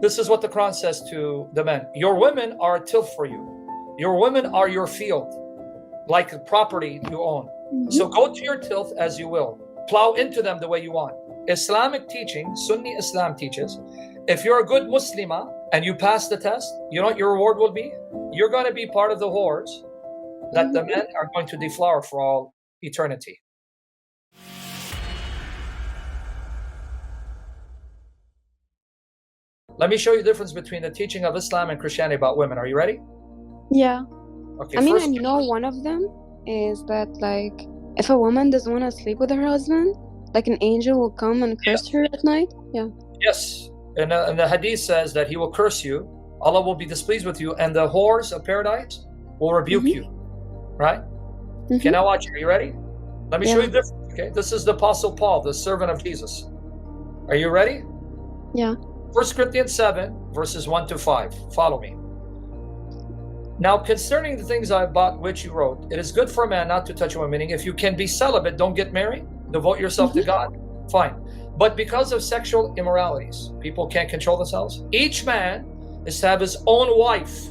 This is what the Quran says to the men. Your women are a tilth for you. Your women are your field, like property you own. So go to your tilth as you will. Plow into them the way you want. Islamic teaching, Sunni Islam teaches, if you're a good Muslimah and you pass the test, you know what your reward will be? You're going to be part of the whores that the men are going to deflower for all eternity. Let me show you the difference between the teaching of Islam and Christianity about women. Are you ready? Yeah. Okay. I mean, I know one of them is that, like, if a woman doesn't want to sleep with her husband, like an angel will come and curse her at night. Yeah. Yes. And the hadith says that he will curse you. Allah will be displeased with you, and the whores of paradise will rebuke you. Right? Okay, now watch. Are you ready? Let me show you the difference. Okay. This is the Apostle Paul, the servant of Jesus. Are you ready? Yeah. 1 Corinthians 7, verses 1 to 5. Follow me. Now, concerning the things about which you wrote, it is good for a man not to touch a woman. Meaning, if you can be celibate, don't get married. Devote yourself to God. Fine. But because of sexual immoralities, people can't control themselves. Each man is to have his own wife.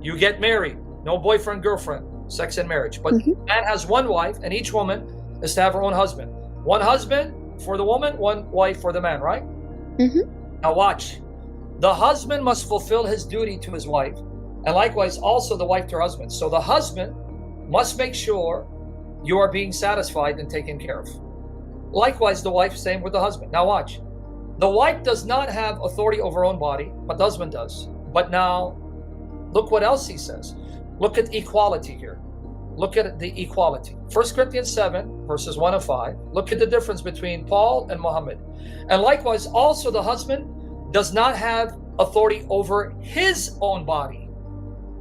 You get married. No boyfriend, girlfriend, sex and marriage. But man has one wife, and each woman is to have her own husband. One husband for the woman, one wife for the man, right? Now watch. The husband must fulfill his duty to his wife, and likewise also the wife to her husband. So the husband must make sure you are being satisfied and taken care of. Likewise, the wife, same with the husband. Now watch. The wife does not have authority over her own body, but the husband does. But now, look what else he says. Look at equality here. Look at the equality. 1 Corinthians 7, verses 1 and 5. Look at the difference between Paul and Muhammad. And likewise, also the husband does not have authority over his own body,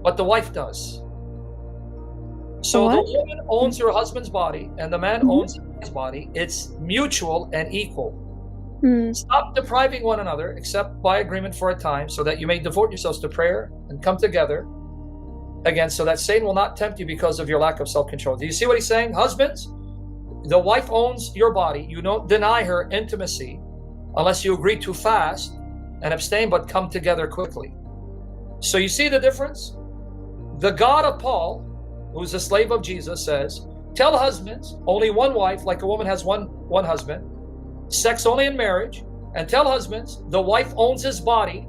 but the wife does. So the woman owns her husband's body, and the man owns his body. It's mutual and equal. Stop depriving one another, except by agreement for a time, so that you may devote yourselves to prayer and come together again, so that Satan will not tempt you because of your lack of self-control. Do you see what he's saying? Husbands, the wife owns your body. You don't deny her intimacy unless you agree to fast and abstain, but come together quickly. So you see the difference? The God of Paul, who's a slave of Jesus, says, tell husbands, only one wife, like a woman has one husband, sex only in marriage, and tell husbands, the wife owns his body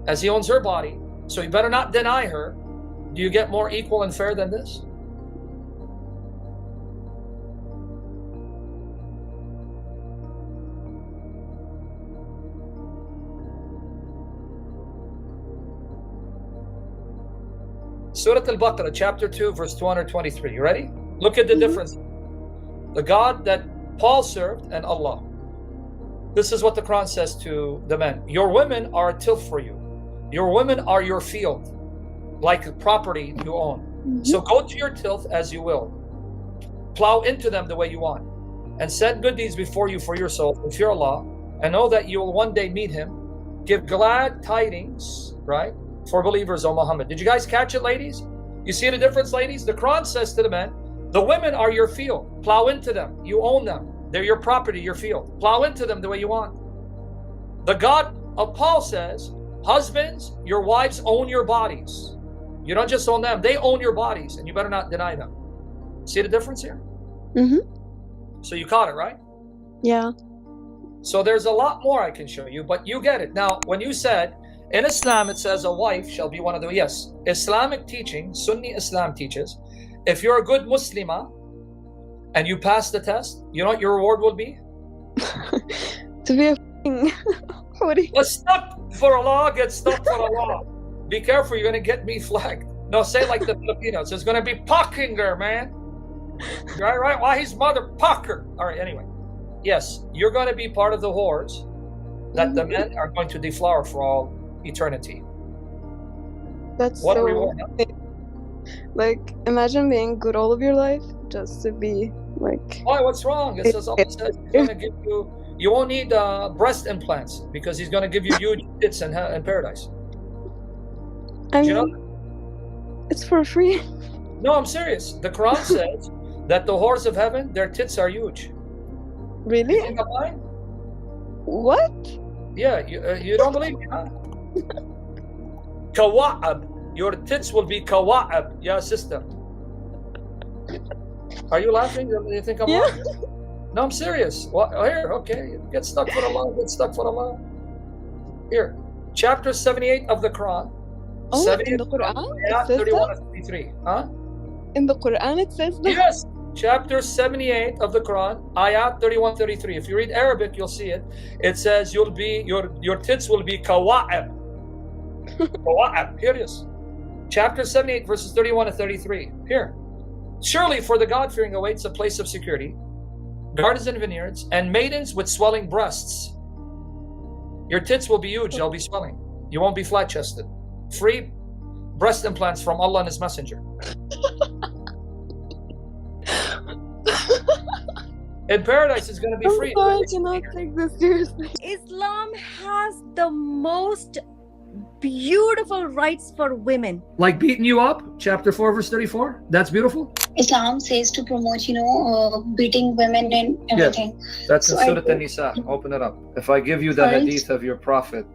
as he owns her body, so you better not deny her. Do you get more equal and fair than this? Surah Al-Baqarah, chapter 2, verse 223. You ready? Look at the difference. The God that Paul served and Allah. This is what the Quran says to the men. Your women are a tilth for you. Your women are your field, like property you own. So go to your tilth as you will. Plow into them the way you want. And send good deeds before you for your soul, and fear Allah, and know that you will one day meet Him. Give glad tidings, right, for believers, O Muhammad. Did you guys catch it, ladies? You see the difference, ladies? The Quran says to the men, the women are your field. Plow into them. You own them. They're your property, your field. Plow into them the way you want. The God of Paul says, husbands, your wives own your bodies. You don't just own them. They own your bodies, and you better not deny them. See the difference here? So you caught it, right? Yeah. So there's a lot more I can show you, but you get it. Now, when you said, in Islam, it says a wife shall be one of the... Yes, Islamic teaching, Sunni Islam teaches, if you're a good Muslimah and you pass the test, you know what your reward will be? To be a what do you... Let's stuck for Allah, get stuck for Allah. Be careful, you're going to get me flagged. No, say like the Filipinos. There's going to be Pockinger, man. Right? Why his mother Pocker? All right, anyway. Yes, you're going to be part of the whores that the men are going to deflower for all eternity. That's what so a reward. Like, imagine being good all of your life just to be like... Why? What's wrong? It says Allah says He's going to give you... You won't need breast implants because He's going to give you huge tits in paradise. I mean, you know? It's for free. No, I'm serious. The Quran says that the whores of heaven, their tits are huge. Really? You think I'm lying? What? Yeah, you don't believe me, huh? Kawa'ab. Your tits will be kawa'ab. Yeah, sister. Are you laughing? Do you think I'm laughing? No, I'm serious. Well, here, okay. Get stuck for Allah. Get stuck for Allah. Here. Chapter 78 of the Quran. Oh, 78 in the Quran? Yeah, It says 31 that? and 53. Huh? In the Quran it says that? Yes. Chapter 78 of the Quran, ayat 31, 33. If you read Arabic, you'll see it. It says your tits will be kawa'ab. Kawa'ab. Here it is. Chapter 78, verses 31 and 33. Here. Surely for the God-fearing awaits a place of security, gardens and vineyards, and maidens with swelling breasts. Your tits will be huge, they'll be swelling. You won't be flat-chested. Free breast implants from Allah and His Messenger. In paradise, it's going to be free. I cannot take this seriously. Islam has the most beautiful rights for women. Like beating you up, chapter 4, verse 34. That's beautiful. Islam says to promote, beating women and everything. That's in So Surah An-Nisa. Open it up. If I give you the Sorry? hadith of your prophet,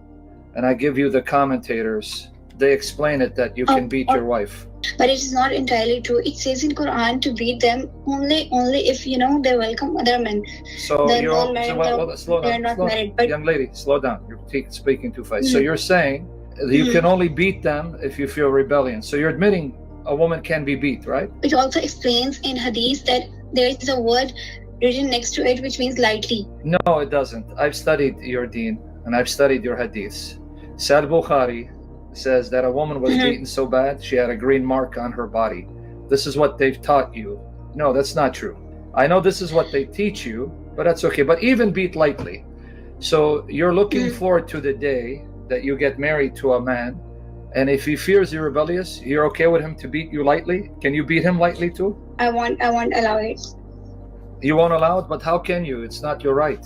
and I give you the commentators, they explain it that you can beat your wife. But it is not entirely true. It says in Quran to beat them only if they welcome other men. So Then you're all married, slow they are down. not Slow, married. But young lady, slow down. You're speaking too fast. So Mhm. you're saying you can only beat them if you feel rebellion. So you're admitting a woman can be beat, right? it also explains in Hadith that there is a word written next to it which means lightly. No, it doesn't. I've studied your deen and I've studied your hadiths. Sahih Bukhari says that a woman was beaten so bad she had a green mark on her body. This is what they've taught you. No, that's not true. I know this is what they teach you, but that's okay. But even beat lightly. So you're looking forward to the day that you get married to a man, and if he fears you're rebellious, you're okay with him to beat you lightly? Can you beat him lightly too? I won't allow it. You won't allow it, but how can you? It's not your right.